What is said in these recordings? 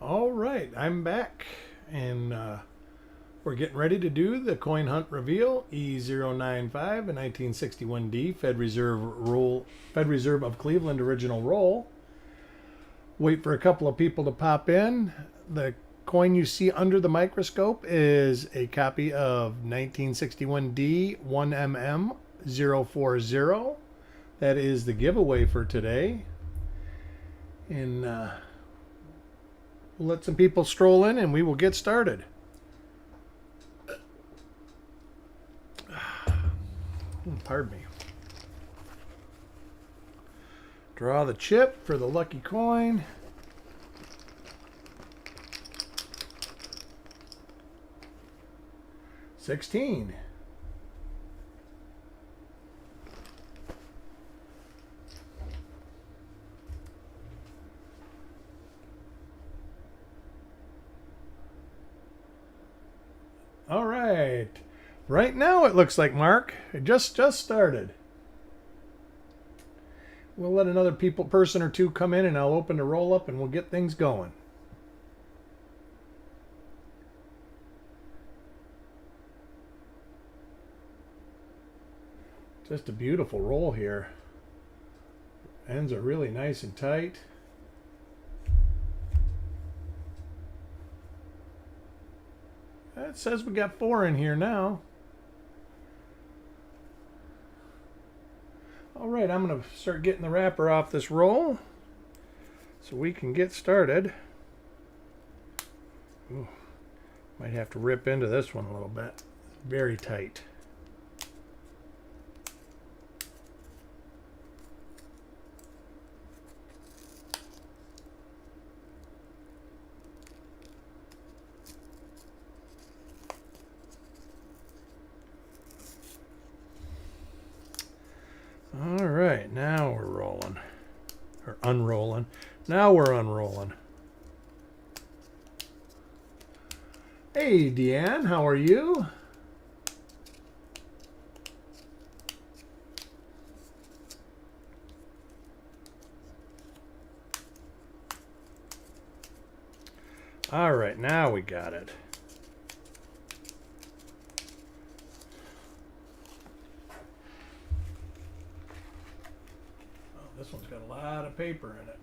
All right, I'm back, and we're getting ready to do the coin hunt reveal E095, a 1961D Fed Reserve of Cleveland original roll. Wait for a couple of people to pop in. The coin you see under the microscope is a copy of 1961D 1mm040. That is the giveaway for today, and we'll let some people stroll in and we will get started. Pardon me. Draw the chip for the lucky coin. $16. All right. Right now it looks like, Mark, it just started. We'll let another person or two come in, and I'll open the roll up and we'll get things going. Just a beautiful roll here. Ends are really nice and tight. It says we got 4 in here now. All right, I'm going to start getting the wrapper off this roll so we can get started. Ooh, might have to rip into this one a little bit. Very tight. All right, now we're rolling, or unrolling. Now we're unrolling. Hey, Deanne, how are you? All right, now we got it. This one's got a lot of paper in it.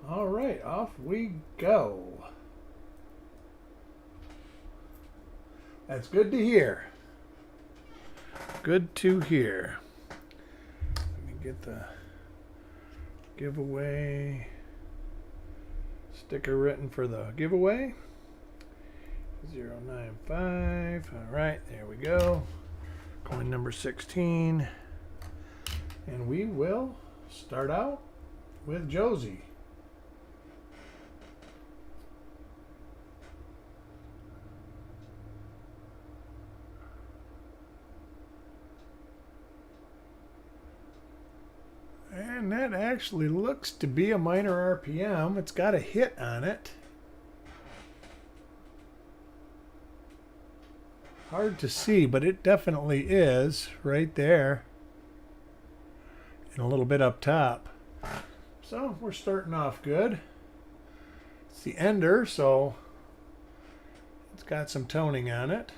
All right, off we go. That's good to hear. Good to hear. Let me get the giveaway sticker written for the giveaway. 095. All right, there we go. Coin number 16. And we will start out with Josie. And that actually looks to be a minor RPM. It's got a hit on it. Hard to see, but it definitely is right there. And a little bit up top. So we're starting off good. It's the ender, so it's got some toning on it.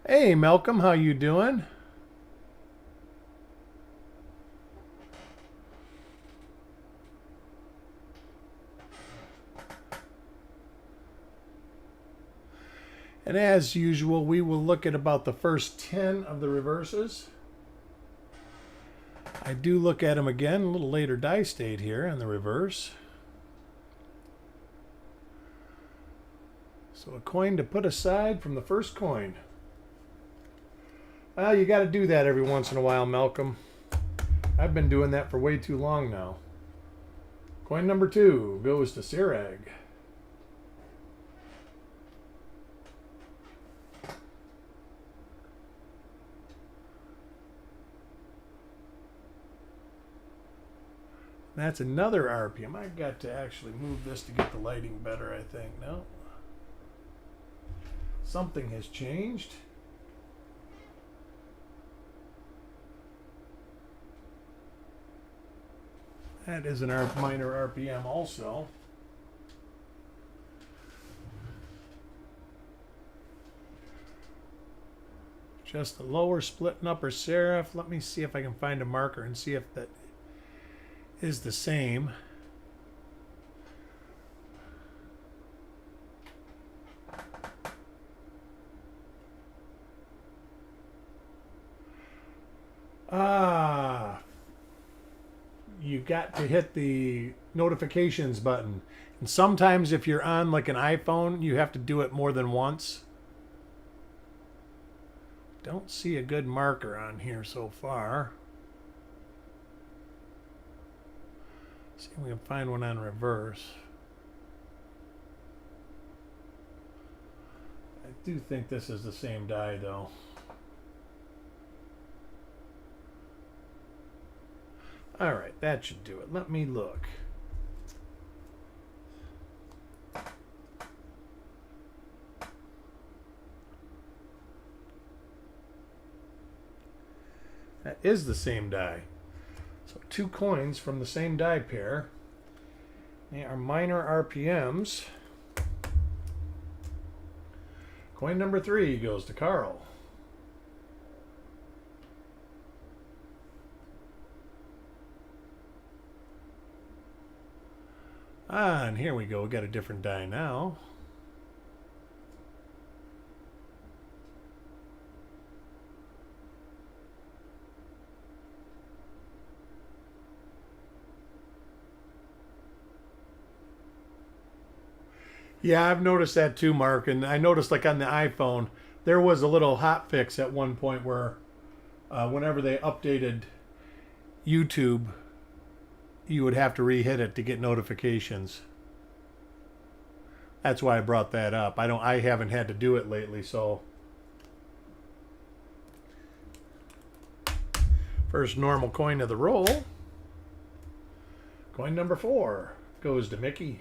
Hey, Malcolm, how you doing? And as usual, we will look at about the first 10 of the reverses. I do look at them again, a little later die state here in the reverse. So a coin to put aside from the first coin. Well, you got to do that every once in a while, Malcolm. I've been doing that for way too long now. Coin number 2 goes to Sirag. That's another RPM. I've got to actually move this to get the lighting better, I think. No. Something has changed. That is an minor RPM also. Just the lower split and upper serif. Let me see if I can find a marker and see if that is the same. You got to hit the notifications button. And sometimes if you're on like an iPhone, you have to do it more than once. Don't see a good marker on here so far. See if we can find one on reverse. I do think this is the same die though. All right, that should do it. Let me look. That is the same die. So 2 coins from the same die pair. They are minor RPMs. Coin number 3 goes to Carl. And here we go. We got a different die now. Yeah, I've noticed that too, Mark. And I noticed like on the iPhone, there was a little hot fix at one point where whenever they updated YouTube, you would have to re-hit it to get notifications. That's why I brought that up. I haven't had to do it lately, so. First normal coin of the roll. Coin number 4 goes to Mickey.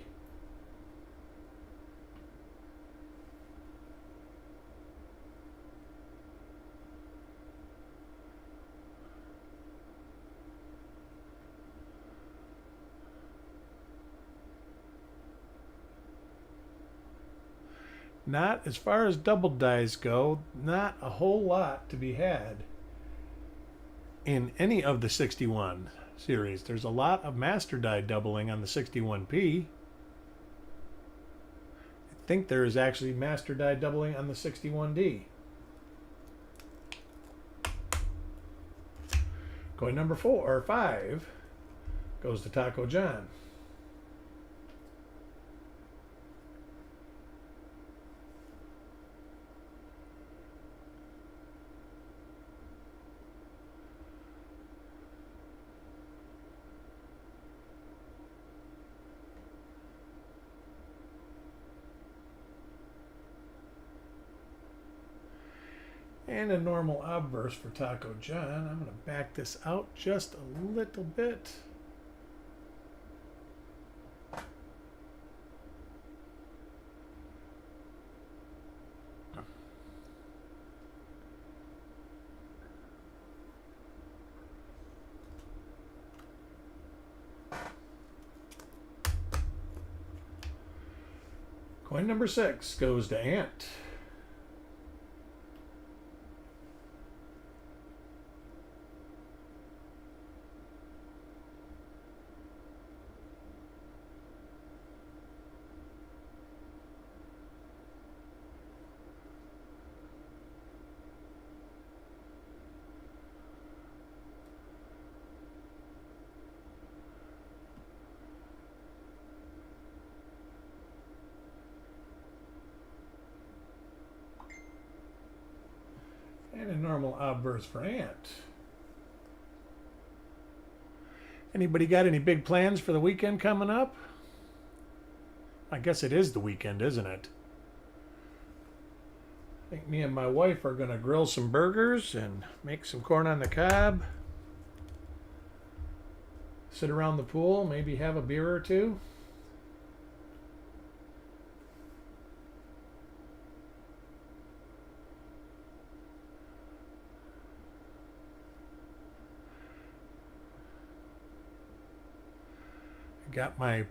Not as far as double dies go, not a whole lot to be had in any of the 61 series. There's a lot of master die doubling on the 61P. I think there is actually master die doubling on the 61D. Coin number 5 goes to Taco John. And a normal obverse for Taco John. I'm going to back this out just a little bit. Coin number 6 goes to Ant. And a normal obverse for Ant. Anybody got any big plans for the weekend coming up? I guess it is the weekend, isn't it? I think me and my wife are going to grill some burgers and make some corn on the cob. sit around the pool, maybe have a beer or two. Got my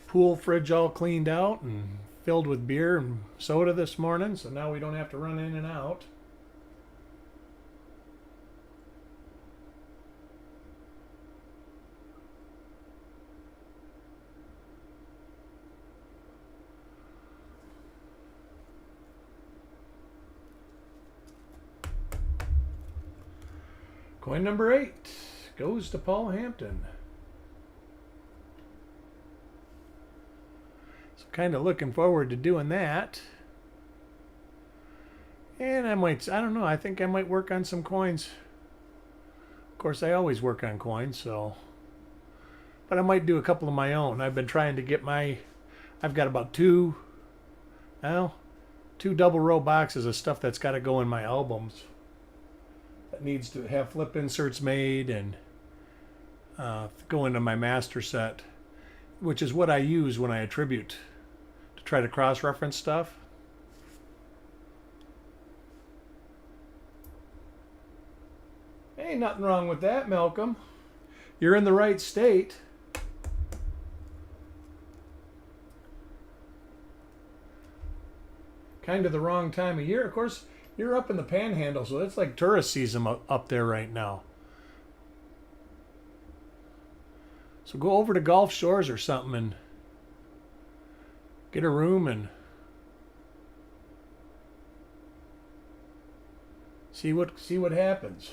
pool fridge all cleaned out and filled with beer and soda this morning, so now we don't have to run in and out. Coin number 8 goes to Paul Hampton. So kind of looking forward to doing that. And I don't know, I think I might work on some coins. Of course, I always work on coins, so. But I might do a couple of my own. I've been trying to get I've got about two double row boxes of stuff that's got to go in my albums. That needs to have flip inserts made and go into my master set, which is what I use when I attribute to try to cross-reference stuff. Ain't nothing wrong with that, Malcolm. You're in the right state. Kind of the wrong time of year. Of course, you're up in the Panhandle, so it's like tourist season up there right now. So go over to Gulf Shores or something and get a room and see what happens.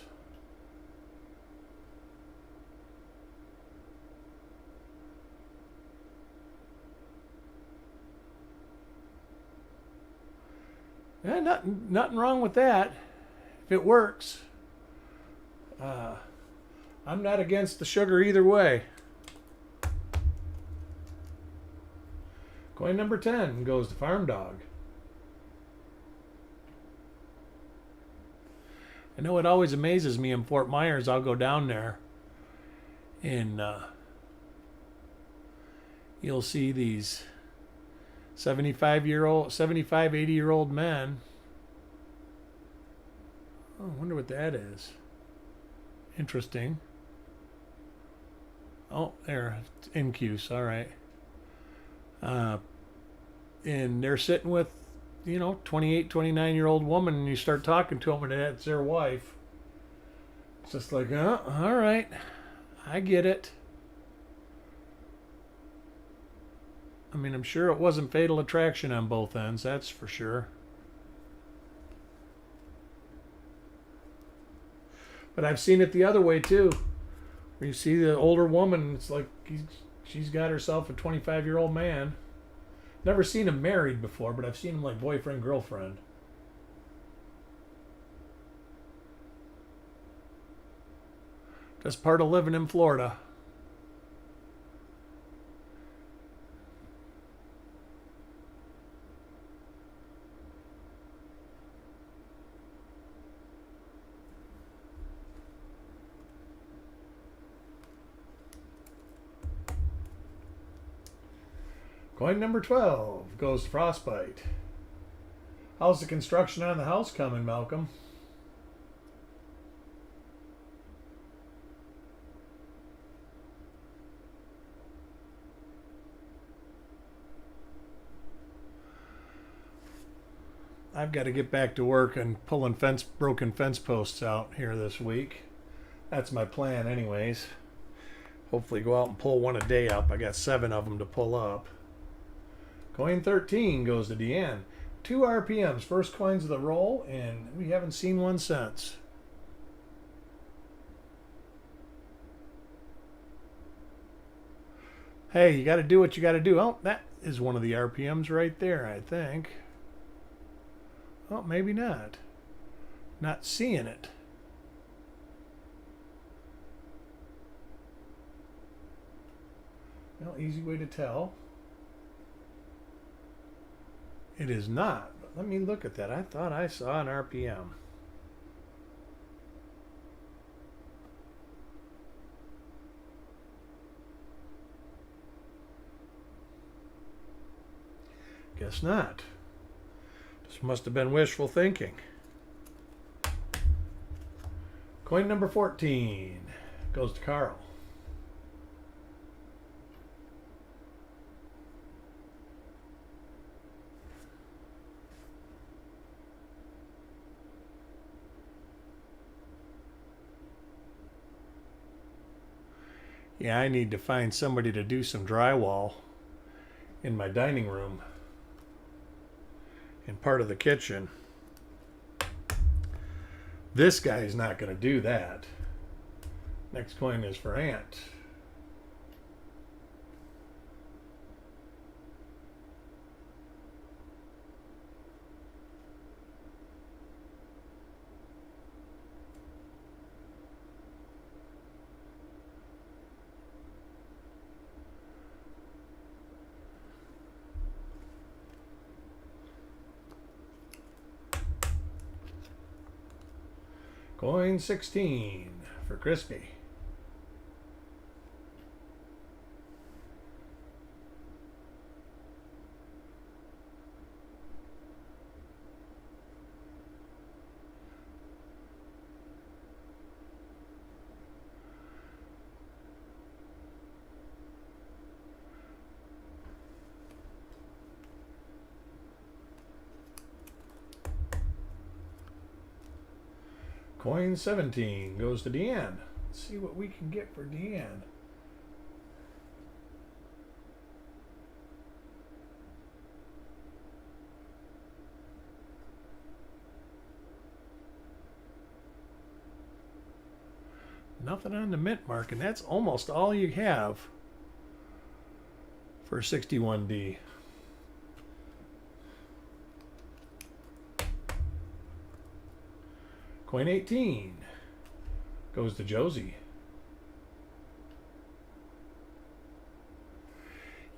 Yeah, nothing wrong with that if it works. I'm not against the sugar either way. Coin number 10 goes to Farm Dog. I know it always amazes me in Fort Myers. I'll go down there and you'll see these 75, 80-year-old men. Oh, I wonder what that is. Interesting. Oh, there. It's Incuse. All right. And they're sitting with, 28, 29-year-old woman, and you start talking to them, and that's their wife. It's just like, oh, all right. I get it. I mean, I'm sure it wasn't fatal attraction on both ends, that's for sure. But I've seen it the other way too. Where you see the older woman, it's like she's got herself a 25-year-old man. Never seen him married before, but I've seen him like boyfriend, girlfriend. That's part of living in Florida. Coin number 12 goes to Frostbite. How's the construction on the house coming, Malcolm? I've got to get back to work and pulling broken fence posts out here this week. That's my plan anyways. Hopefully go out and pull one a day up. I got 7 of them to pull up. Coin 13 goes to Deanne. 2 RPMs, first coins of the roll, and we haven't seen one since. Hey, you got to do what you got to do. Oh, that is one of the RPMs right there, I think. Oh, maybe not. Not seeing it. Well, easy way to tell. It is not. But let me look at that. I thought I saw an RPM. Guess not. This must have been wishful thinking. Coin number 14 goes to Carl. Yeah, I need to find somebody to do some drywall in my dining room and part of the kitchen. This guy's not going to do that. Next coin is for Aunt. Coin 16 for Crispy. Coin 17 goes to Deanne. Let's see what we can get for Deanne. Nothing on the mint mark, and that's almost all you have for 61D. Coin 18 goes to Josie.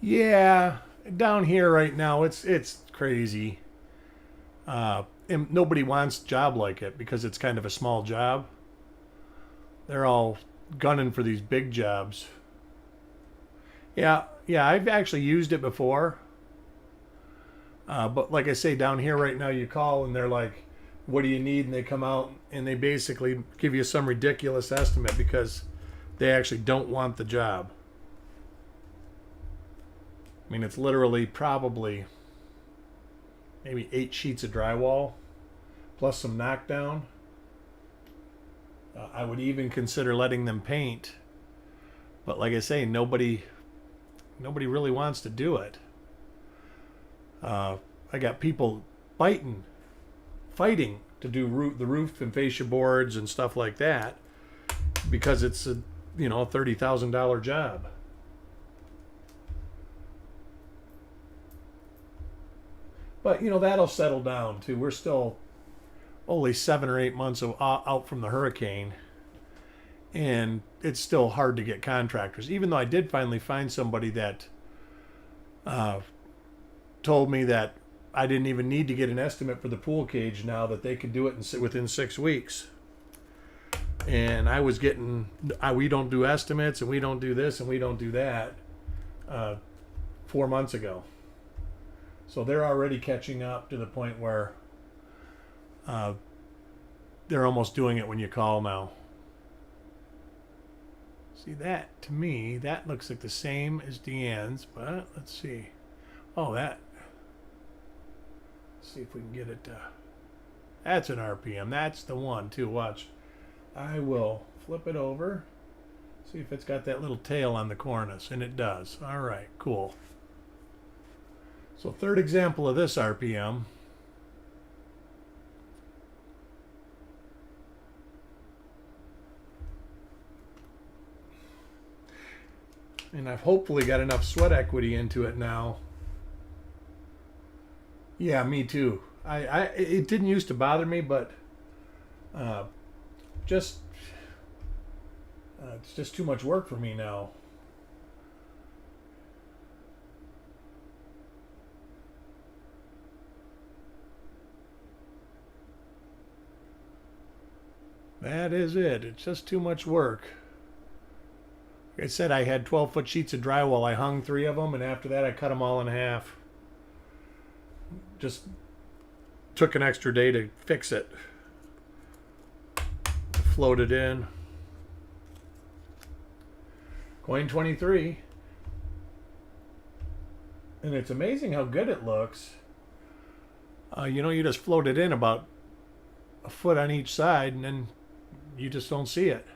Yeah, down here right now it's crazy. And nobody wants a job like it because it's kind of a small job. They're all gunning for these big jobs. Yeah, I've actually used it before. But like I say, down here right now, you call and they're like, what do you need? And they come out and they basically give you some ridiculous estimate because they actually don't want the job. I mean, it's literally probably maybe 8 sheets of drywall plus some knockdown. I would even consider letting them paint. But like I say, nobody really wants to do it. I got people fighting to do the roof and fascia boards and stuff like that because it's a $30,000 job. But that'll settle down too. We're still only 7 or 8 months out from the hurricane, and it's still hard to get contractors. Even though I did finally find somebody that told me that I didn't even need to get an estimate for the pool cage now, that they could do it within 6 weeks. And I was getting, we don't do estimates and we don't do this and we don't do that 4 months ago. So they're already catching up to the point where they're almost doing it when you call now. See, that to me, that looks like the same as Deanne's, but let's see. Oh, that. See if we can get it. That's an RPM. That's the one too. Watch. I will flip it over. See if it's got that little tail on the cornice, and it does. All right, cool. So third example of this RPM. And I've hopefully got enough sweat equity into it now. Yeah, me too. It didn't used to bother me, but it's just too much work for me now. That is it. It's just too much work. Like I said, I had 12-foot sheets of drywall. I hung 3 of them, and after that I cut them all in half. just took an extra day to fix it. Float it in. Coin 23. And it's amazing how good it looks. You just float it in about a foot on each side, and then you just don't see it.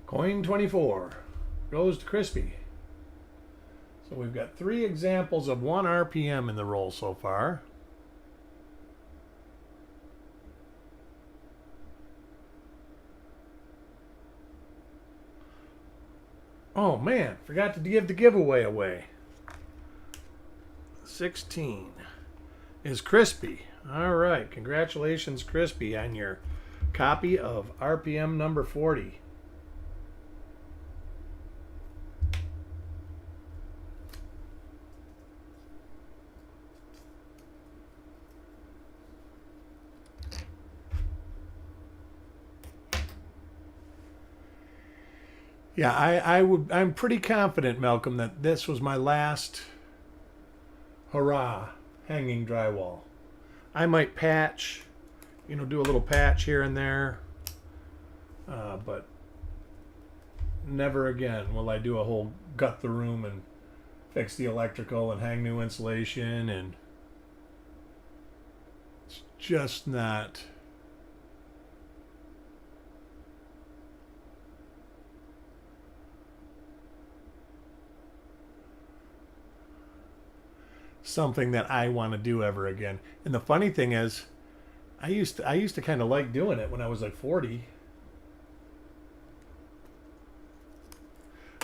Coin 24 goes to Crispy. So we've got 3 examples of 1 RPM in the roll so far. Oh man, forgot to give the giveaway away. 16 is Crispy. All right, congratulations, Crispy, on your copy of RPM number 40. Yeah, I'm pretty confident, Malcolm, that this was my last hurrah hanging drywall. I might patch, do a little patch here and there, but never again will I do a whole gut the room and fix the electrical and hang new insulation, and it's just not. Something that I want to do ever again. And the funny thing is, I used to kind of like doing it when I was like 40.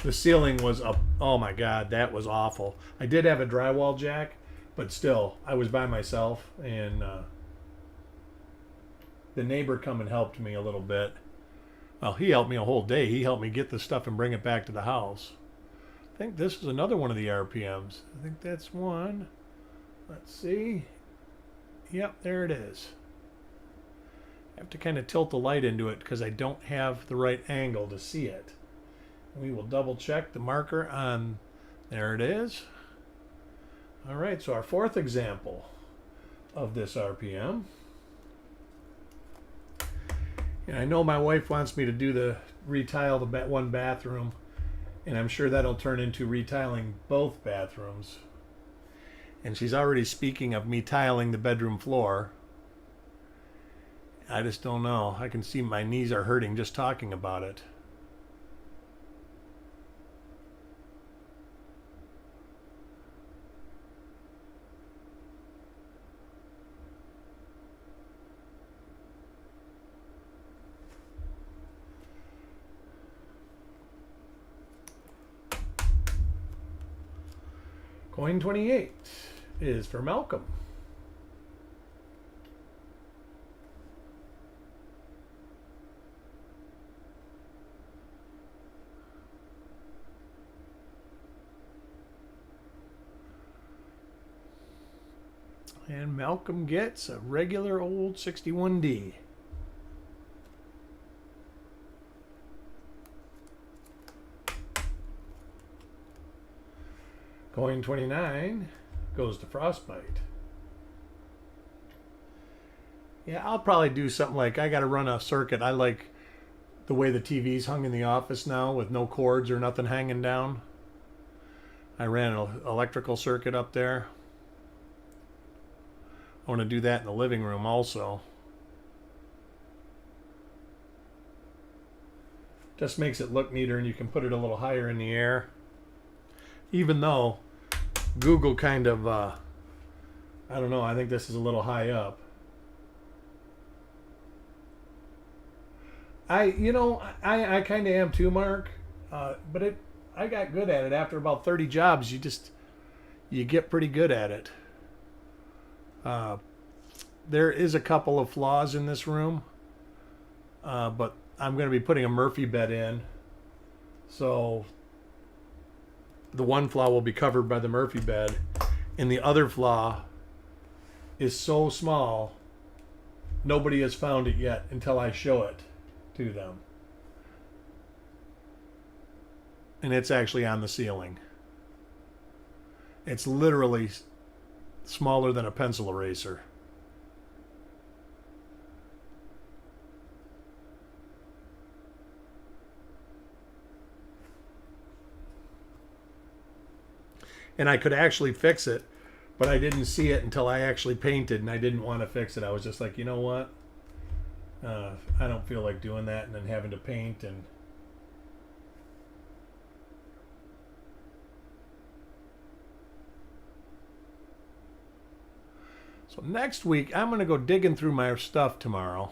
The ceiling was up. Oh my God, that was awful. I did have a drywall jack, but still, I was by myself, and the neighbor come and helped me a little bit. Well, he helped me a whole day. He helped me get the stuff and bring it back to the house. I think this is another one of the RPMs. I think that's one. Let's see. Yep, there it is. I have to kind of tilt the light into it because I don't have the right angle to see it. We will double check the marker on. There it is. All right, so our 4th example of this RPM. And I know my wife wants me to do the retile the one bathroom. And I'm sure that'll turn into retiling both bathrooms. And she's already speaking of me tiling the bedroom floor. I just don't know. I can see my knees are hurting just talking about it. Coin 28 is for Malcolm. And Malcolm gets a regular old 61D. Coin 29 goes to Frostbite. Yeah, I'll probably do something like, I got to run a circuit. I like the way the TV's hung in the office now with no cords or nothing hanging down. I ran an electrical circuit up there. I want to do that in the living room also. Just makes it look neater, and you can put it a little higher in the air. Even though Google kind of, I don't know, I think this is a little high up. I kind of am too, Mark, but I got good at it. After about 30 jobs, you get pretty good at it. There is a couple of flaws in this room, but I'm going to be putting a Murphy bed in, so the one flaw will be covered by the Murphy bed, and the other flaw is so small nobody has found it yet until I show it to them. And it's actually on the ceiling. It's literally smaller than a pencil eraser. And I could actually fix it, but I didn't see it until I actually painted, and I didn't want to fix it. I was just like, you know what? I don't feel like doing that and then having to paint. And so next week, I'm going to go digging through my stuff tomorrow.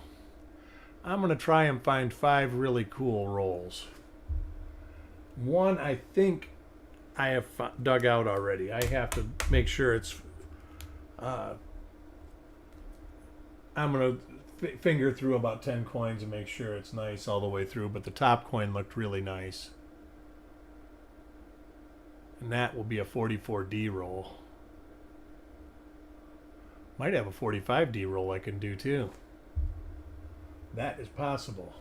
I'm going to try and find 5 really cool rolls. One, I think I have dug out already. I have to make sure it's... I'm going to finger through about 10 coins and make sure it's nice all the way through, but the top coin looked really nice. And that will be a 44D roll. Might have a 45D roll I can do too. That is possible.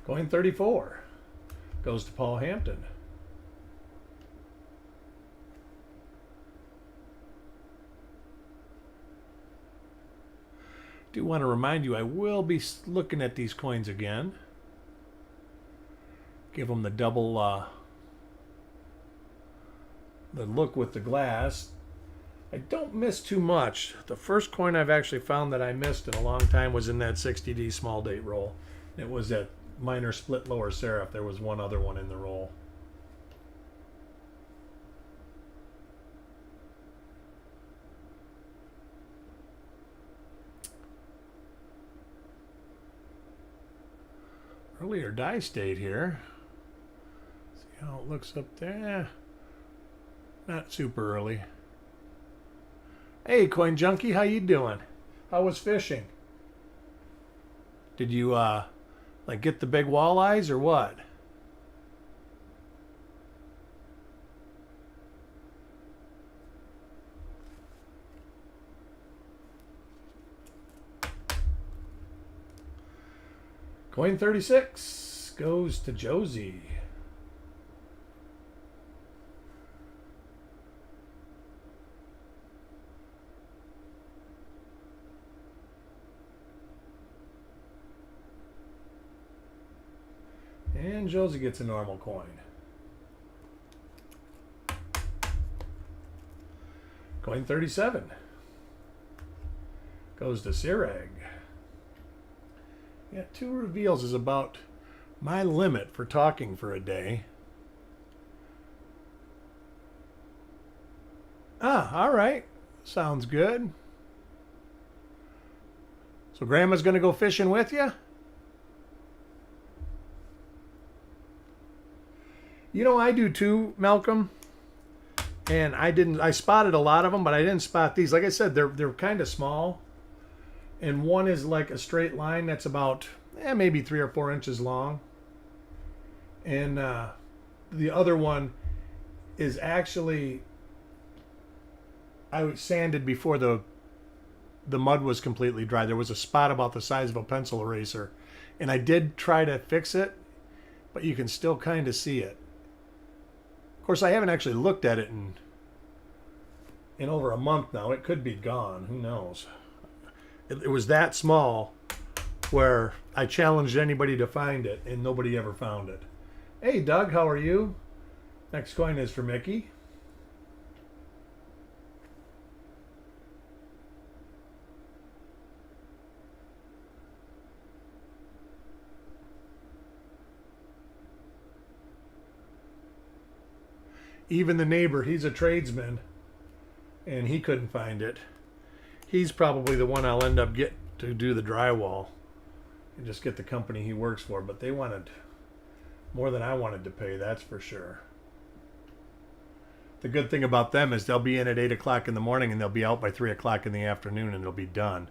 Coin 34 goes to Paul Hampton. Do want to remind you I will be looking at these coins again. Give them the double the look with the glass. I don't miss too much. The first coin I've actually found that I missed in a long time was in that 60D small date roll. It was that minor split lower serif. There was one other one in the roll. Earlier die state here. See how it looks up there. Not super early. Hey, Coin Junkie, how you doing? How was fishing? Did you like get the big walleyes or what? Coin 36 goes to Josie. And Josie gets a normal coin. Coin 37 goes to Sireg. Yeah, 2 reveals is about my limit for talking for a day. Ah, all right. Sounds good. So Grandma's going to go fishing with you? You know, I do too, Malcolm. And I spotted a lot of them, but I didn't spot these. Like I said, they're kind of small. And one is like a straight line that's about maybe 3 or 4 inches long. And the other one is actually, I sanded before the mud was completely dry. There was a spot about the size of a pencil eraser. And I did try to fix it, but you can still kind of see it. Of course, I haven't actually looked at it in over a month now. It could be gone. Who knows? It was that small where I challenged anybody to find it, and nobody ever found it. Hey, Doug, how are you? Next coin is for Mickey. Even the neighbor, he's a tradesman, and he couldn't find it. He's probably the one I'll end up getting to do the drywall and just get the company he works for. But they wanted more than I wanted to pay, that's for sure. The good thing about them is they'll be in at 8 o'clock in the morning and they'll be out by 3 o'clock in the afternoon and it'll be done.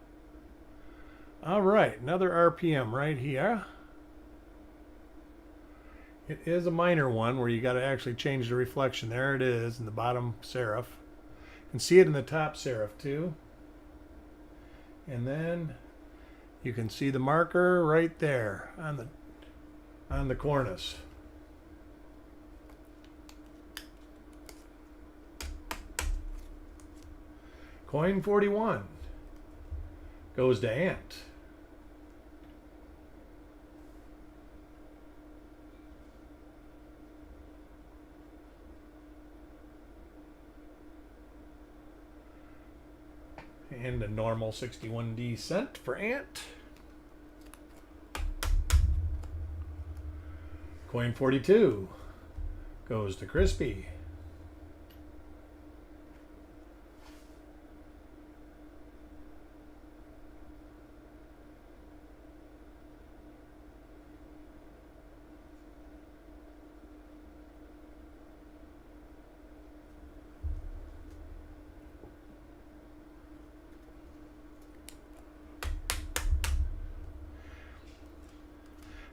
All right, another RPM right here. It is a minor one where you got to actually change the reflection. There it is in the bottom serif. can see it in the top serif too. And then you can see the marker right there on the cornice. Coin 41 goes to Ant. And a normal 61D cent for Ant. Coin 42 goes to Crispy.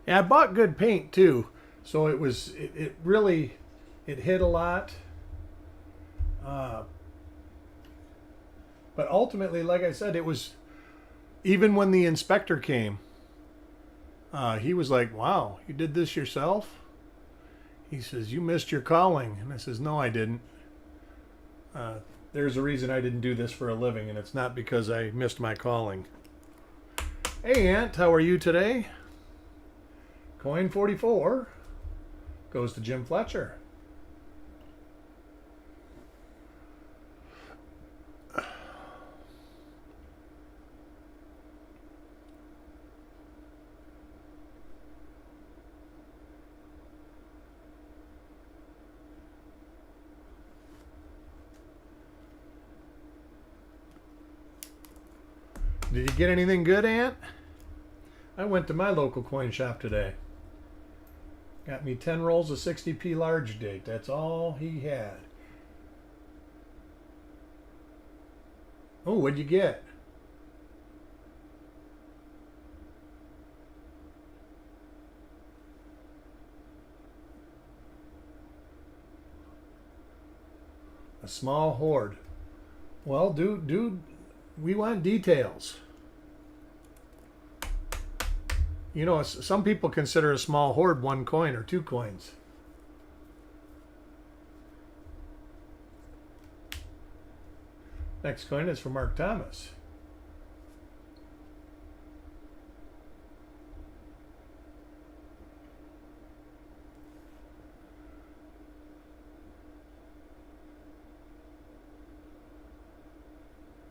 Yeah, I bought good paint too, so it really hit a lot. But ultimately, like I said, it was, even when the inspector came, he was like, "Wow, you did this yourself?" He says, "You missed your calling," and I says, "No, I didn't. There's a reason I didn't do this for a living, and it's not because I missed my calling." Hey, Aunt, how are you today? Coin 44 goes to Jim Fletcher. Did you get anything good, Aunt? I went to my local coin shop today. Got me 10 rolls of 60p large date. That's all he had. Oh, what'd you get? A small hoard. Well, dude, we want details. You know, some people consider a small hoard one coin or two coins. Next coin is from Mark Thomas.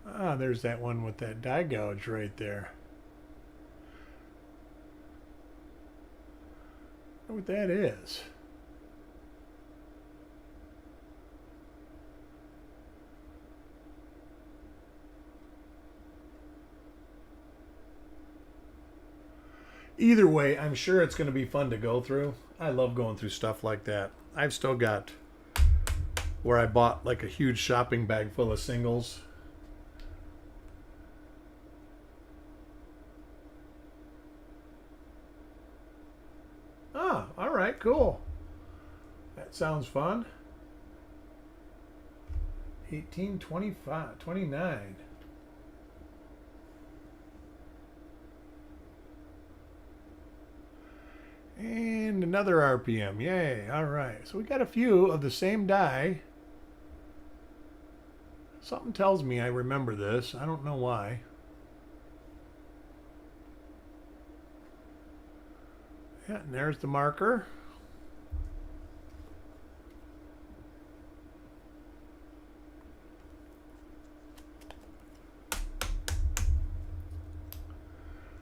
Ah, there's that one with that die gouge right there. I wonder what that is. Either way, I'm sure it's going to be fun to go through. I love going through stuff like that. I've still got where I bought like a huge shopping bag full of singles. Ah, all right, cool. That sounds fun. 1825, 29. And another RPM. Yay. All right. So we got a few of the same die. Something tells me I remember this. I don't know why. Yeah, and there's the marker.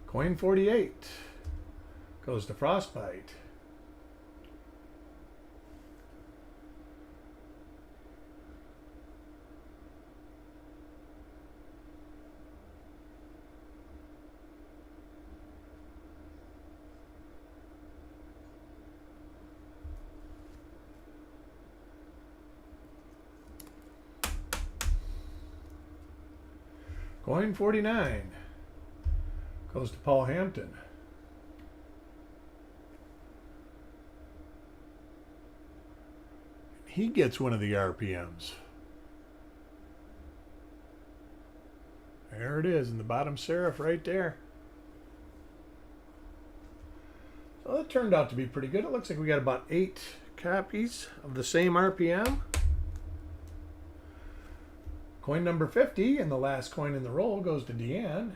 Coin 48 goes to Frostbite. Coin 49 goes to Paul Hampton. He gets one of the RPMs. There it is in the bottom serif right there. So that turned out to be pretty good. It looks like we got about 8 copies of the same RPM. Coin number 50, and the last coin in the roll goes to Deanne.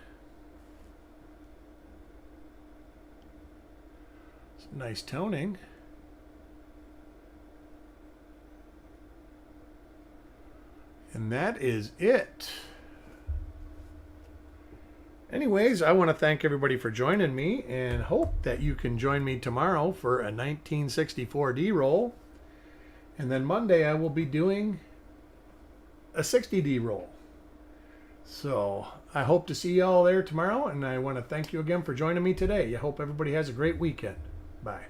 Some nice toning. And that is it. Anyways, I want to thank everybody for joining me and hope that you can join me tomorrow for a 1964 D roll. And then Monday I will be doing a 60D roll. So I hope to see you all there tomorrow, and I want to thank you again for joining me today. I hope everybody has a great weekend. Bye.